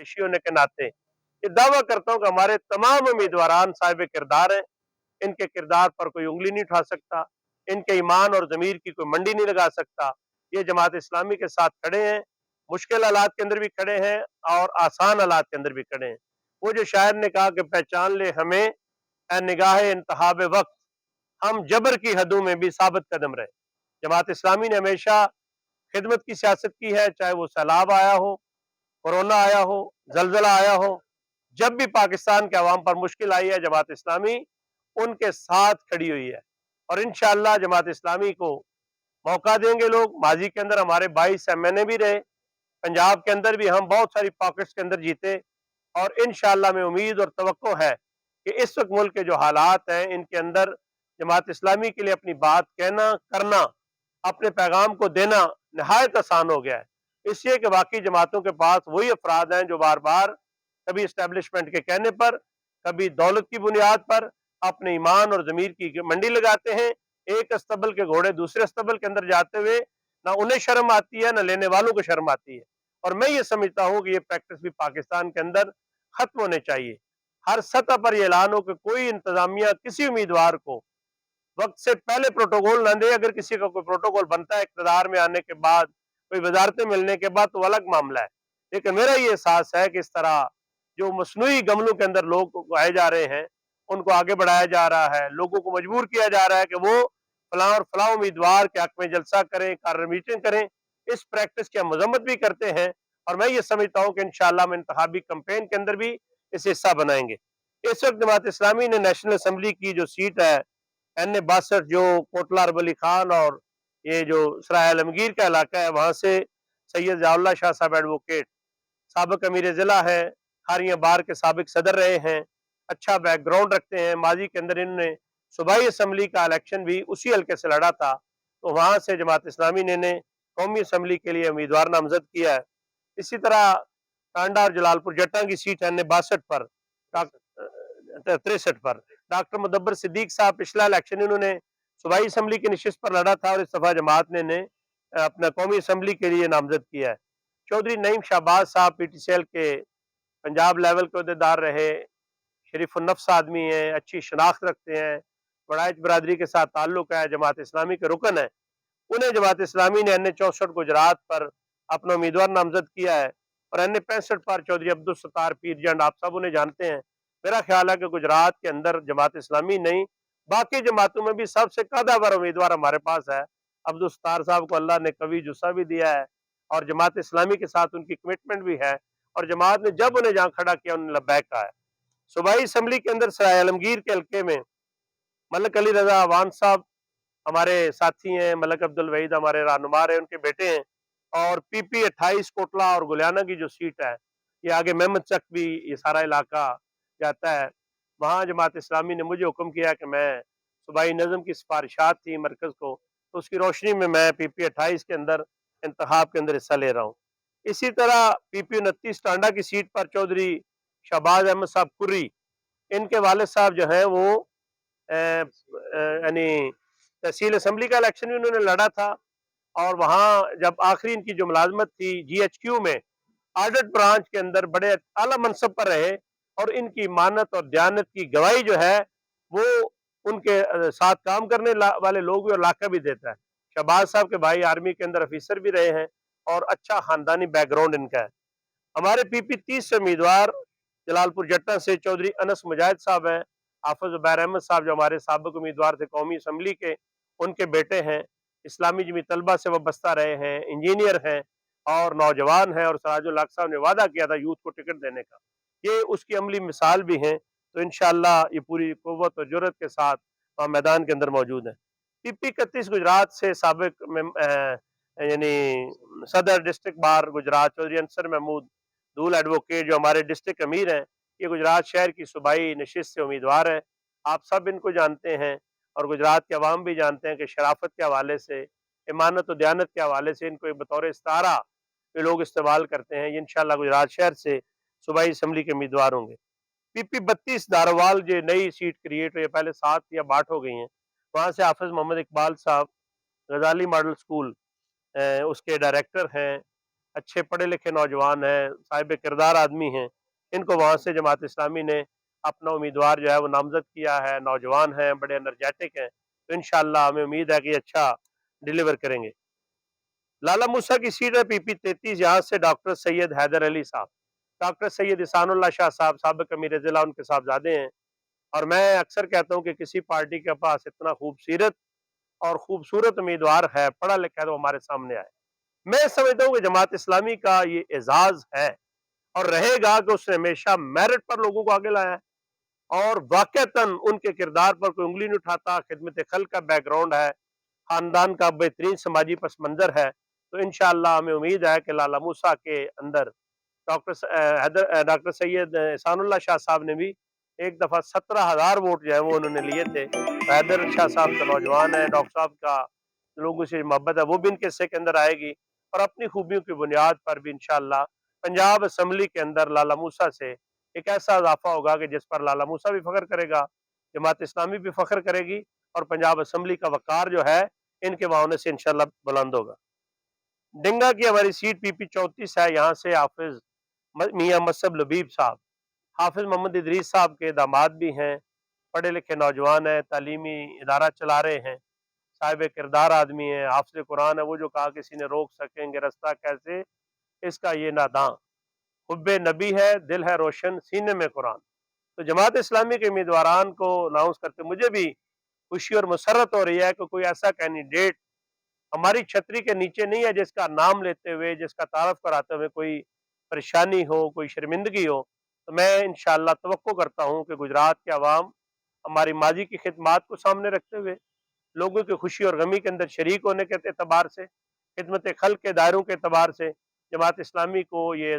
पाकिस्तानी होने के नाते ये दावा करता हूँ कि हमारे तमाम उम्मीदवारान साहिब किरदार हैं। इनके किरदार पर कोई उंगली नहीं उठा सकता, इनके ईमान और ज़मीर की कोई मंडी नहीं लगा सकता। ये जमात इस्लामी के साथ खड़े हैं, मुश्किल हालात के अंदर भी खड़े हैं और आसान हालात के अंदर भी खड़े हैं। वो जो शायर ने कहा कि पहचान ले हमें ए निगाह इंतहाब वक्त, हम जबर की हदों में भी साबित कदम रहे। जमात इस्लामी ने हमेशा खिदमत की सियासत की है, चाहे वो सैलाब आया हो, कोरोना आया हो, जलजला आया हो। जब भी पाकिस्तान के अवाम पर मुश्किल आई है, जमात इस्लामी उनके साथ खड़ी हुई है और इंशाअल्लाह जमात इस्लामी को मौका देंगे लोग। माजी के अंदर हमारे 22 MNA भी रहे, पंजाब के अंदर भी हम बहुत सारी पॉकेट्स के अंदर जीते और इंशाअल्लाह में उम्मीद और तवक्को है कि इस वक्त मुल्क के जो हालात हैं इनके अंदर जमात इस्लामी के लिए अपनी बात कहना, करना, अपने पैगाम को देना नहायत आसान हो गया है। इसलिए कि वाकई जमातों के पास वही अफराद हैं जो बार बार कभी इस्टेब्लिशमेंट के कहने पर, कभी दौलत की बुनियाद पर अपने ईमान और ज़मीर की मंडी लगाते हैं। एक अस्तबल के घोड़े दूसरे अस्तबल के अंदर जाते हुए ना उन्हें शर्म आती है, ना लेने वालों को शर्म आती है। और मैं ये समझता हूँ कि ये प्रैक्टिस भी पाकिस्तान के अंदर खत्म होने चाहिए। हर सतह पर यह ऐलान हो कि कोई इंतजामिया किसी उम्मीदवार को वक्त से पहले प्रोटोकॉल ना दे। अगर किसी का कोई प्रोटोकॉल बनता है इक़्तिदार में आने के बाद, कोई वजारतें मिलने के बाद, तो अलग मामला है। लेकिन मेरा ये एहसास है कि इस तरह जो मसनूई गमलों के अंदर लोग उगाए जा रहे हैं, उनको आगे बढ़ाया जा रहा है, लोगों को मजबूर किया जा रहा है कि वो फलां और फलां उम्मीदवार के हक में जलसा करें, कार मीटिंग करें। इस प्रैक्टिस की हम मजम्मत भी करते हैं और मैं ये समझता हूँ कि इंशाअल्लाह हम इंतखाबी कैंपेन के अंदर भी इसे हिस्सा बनाएंगे। इस वक्त जमात इस्लामी ने नेशनल असम्बली की जो सीट है NA 62, जो कोटला अरब अली खान और ये जो सराय आलमगीर का इलाका है, वहां से सैयद ज़ियाउल्लाह शाह साहब एडवोकेट साबिक अमीर ज़िला है, खारियां बार के साबिक सदर रहे हैं, अच्छा बैकग्राउंड रखते हैं। माजी के अंदर इन्होंने सूबाई असम्बली का इलेक्शन भी उसी हल्के से लड़ा था, तो वहां से जमात इस्लामी ने कौमी असम्बली के लिए उम्मीदवार नामजद किया है। इसी तरह टांडा और जलालपुर जट्टा की सीट है NA 62 पर, 63 पर डॉक्टर मुदब्बर सिद्दीक साहब पिछला इलेक्शन इन्होंने सूबाई असम्बली की नशिस्त पर लड़ा था और इस दफा जमात ने अपना कौमी असम्बली के लिए नामजद किया है। चौधरी नईम शाहबाज साहब PTCL के पंजाब लेवल के अहदेदार रहे, शरीफ नफ्स आदमी हैं, अच्छी शनाख्त रखते हैं, वड़ाइच बरादरी के साथ ताल्लुक है, जमात इस्लामी के रुकन है। उन्हें जमात इस्लामी ने NA 64 गुजरात पर अपना उम्मीदवार नामजद किया है और NA 65 पर चौधरी अब्दुल सत्तार पीरजंड, आप सब उन्हें जानते हैं। मेरा ख्याल है कि गुजरात के अंदर जमात इस्लामी नहीं, बाकी जमातों में भी सबसे कदावर उम्मीदवार हमारे पास है। अब्दुल सत्तार साहब को अल्लाह ने कवि जुस्सा भी दिया है और जमात इस्लामी के साथ उनकी कमिटमेंट भी है और जमात ने जब उन्हें जहाँ खड़ा किया उन्हें लब्बैक कहा है। सूबाई असम्बली के अंदर सराय आलमगीर के हल्के में मलक अली रजा अवान साहब हमारे साथी हैं, मलक अब्दुल वहीद हमारे रहनुमा रहे, उनके बेटे हैं। और PP 28 कोटला और गुलियाना की जो सीट है, ये आगे मेहमद चक भी ये सारा इलाका जाता है। वहाँ जमात इस्लामी ने मुझे हुक्म किया कि मैं सूबाई नज़म की सिफारिशात थी मरकज़ को, तो उसकी रोशनी में मैं PP 28 के अंदर इंतखाब के अंदर हिस्सा ले रहा हूँ। इसी तरह PP 29 टांडा की सीट पर चौधरी शहबाज अहमद साहब कुर्री, इनके वालिद साहब जो हैं वो यानी तहसील असम्बली का इलेक्शन भी उन्होंने लड़ा था और वहाँ जब आखिरी इनकी जो मुलाजमत थी GHQ में ऑडिट ब्रांच के अंदर बड़े आला मनसब पर रहे और इनकी मानत और दयानत की गवाही जो है वो उनके साथ काम करने वाले लोग भी और इलाका भी देता है। शहबाज साहब के भाई आर्मी के अंदर ऑफिसर भी रहे हैं और अच्छा खानदानी बैकग्राउंड इनका है। हमारे PP 30 से उम्मीदवार जलालपुर जट्टा से चौधरी अनस मुजाहिद साहब हैं, हाफिज उबैर अहमद साहब जो हमारे साबिक उम्मीदवार थे कौमी असम्बली के, उनके बेटे हैं, इस्लामी जमी तलबा से वाबस्ता रहे हैं, इंजीनियर हैं और नौजवान हैं और सराजुल हक साहब ने वादा किया था यूथ को टिकट देने का। ये उसकी अमली मिसाल भी हैं, तो इंशाअल्लाह ये पूरी कुव्वत और जुर्रत के साथ मैदान के अंदर मौजूद हैं। PP 31 गुजरात से साबिक यानी सदर डिस्ट्रिक्ट बार गुजरात चौधरी अंसर महमूद धूल एडवोकेट जो हमारे डिस्ट्रिक्ट अमीर हैं, ये गुजरात शहर की सूबाई नशिस्त से उम्मीदवार हैं। आप सब इनको जानते हैं और गुजरात के अवाम भी जानते हैं कि शराफत के हवाले से, ईमानत और दयानत के हवाले से इनको एक बतौर इस्तारा ये लोग इस्तेमाल करते हैं। ये इंशाअल्लाह गुजरात शहर से सूबाई असम्बली के उम्मीदवार होंगे। PP 32 दारोवाल जो नई सीट क्रिएट हुई है, पहले 7 या 8 हो गई हैं, वहाँ से हाफिज मोहम्मद इकबाल साहब गजाली मॉडल स्कूल उसके डायरेक्टर हैं। अच्छे पढ़े लिखे नौजवान हैं, साहिब किरदार आदमी हैं, इनको वहाँ से जमात इस्लामी ने अपना उम्मीदवार जो है वो नामज़द किया है, नौजवान हैं, बड़े एनर्जेटिक हैं, तो इंशाअल्लाह हमें उम्मीद है कि अच्छा डिलीवर करेंगे। लाला मूसा की सीट है PP 33, यहाँ से डॉक्टर सैयद हैदर अली साहब, डॉक्टर सैयद इसानुल्लाह शाह साहब साबिक़ अमीर ज़िला उनके साहबजादे हैं। और मैं अक्सर कहता हूँ कि किसी पार्टी के पास इतना खूबसूरत उम्मीदवार है, पढ़ा लिखा है, तो हमारे सामने आए। मैं समझता हूँ कि जमात इस्लामी का ये एजाज है और रहेगा कि उसने हमेशा मेरिट पर लोगों को आगे लाया है और वाकईतन उनके किरदार पर कोई उंगली नहीं उठाता। खिदमत खल्क का बैकग्राउंड है, खानदान का बेहतरीन समाजी पस मंजर है, तो इंशाअल्लाह हमें उम्मीद है कि लाला मूसा के अंदर डॉक्टर सैयद एहसानुल्लाह शाह साहब ने भी एक दफ़ा 17,000 वोट जो है वो उन्होंने लिए थे। हैदर शाह साहब तो नौजवान है, डॉक्टर साहब का लोगों से मोहब्बत है, वो भी इनके हिस्से के अंदर आएगी और अपनी खूबियों की बुनियाद पर भी इंशाअल्लाह पंजाब असम्बली के अंदर लाला मूसा से एक ऐसा इजाफा होगा कि जिस पर लाला मूसा भी फख्र करेगा, जमात इस्लामी भी फख्र करेगी और पंजाब असम्बली का वक़ार जो है इनके मामले से इंशाअल्लाह बुलंद होगा। डिंगा की हमारी सीट PP 34 है, यहाँ से हाफिज मियाँ मसहब लबीब साहब, हाफिज मोहम्मद इदरीस साहब के दामाद भी हैं, पढ़े लिखे नौजवान हैं, तालीमी इदारा चला रहे हैं, साहिब किरदार आदमी हैं, हाफिज कुरान है, वो जो कहा किसी ने रोक सकेंगे रास्ता कैसे इसका ये नादां, हुब्बे नबी है, दिल है रोशन, सीने में कुरान। तो जमात इस्लामी के उम्मीदवारान को अनाउंस करते मुझे भी खुशी और मसरत हो रही है कि कोई ऐसा कैंडिडेट हमारी छतरी के नीचे नहीं है जिसका नाम लेते हुए, जिसका तारफ़ कराते हुए कोई परेशानी हो, कोई शर्मिंदगी हो। तो मैं इंशाअल्लाह तवक्को करता हूँ कि गुजरात के अवाम हमारी माज़ी की खिदमात को सामने रखते हुए, लोगों की खुशी और गमी के अंदर शरीक होने के एतबार से, खिदमत खल्क के दायरों के एतबार से, जमात इस्लामी को ये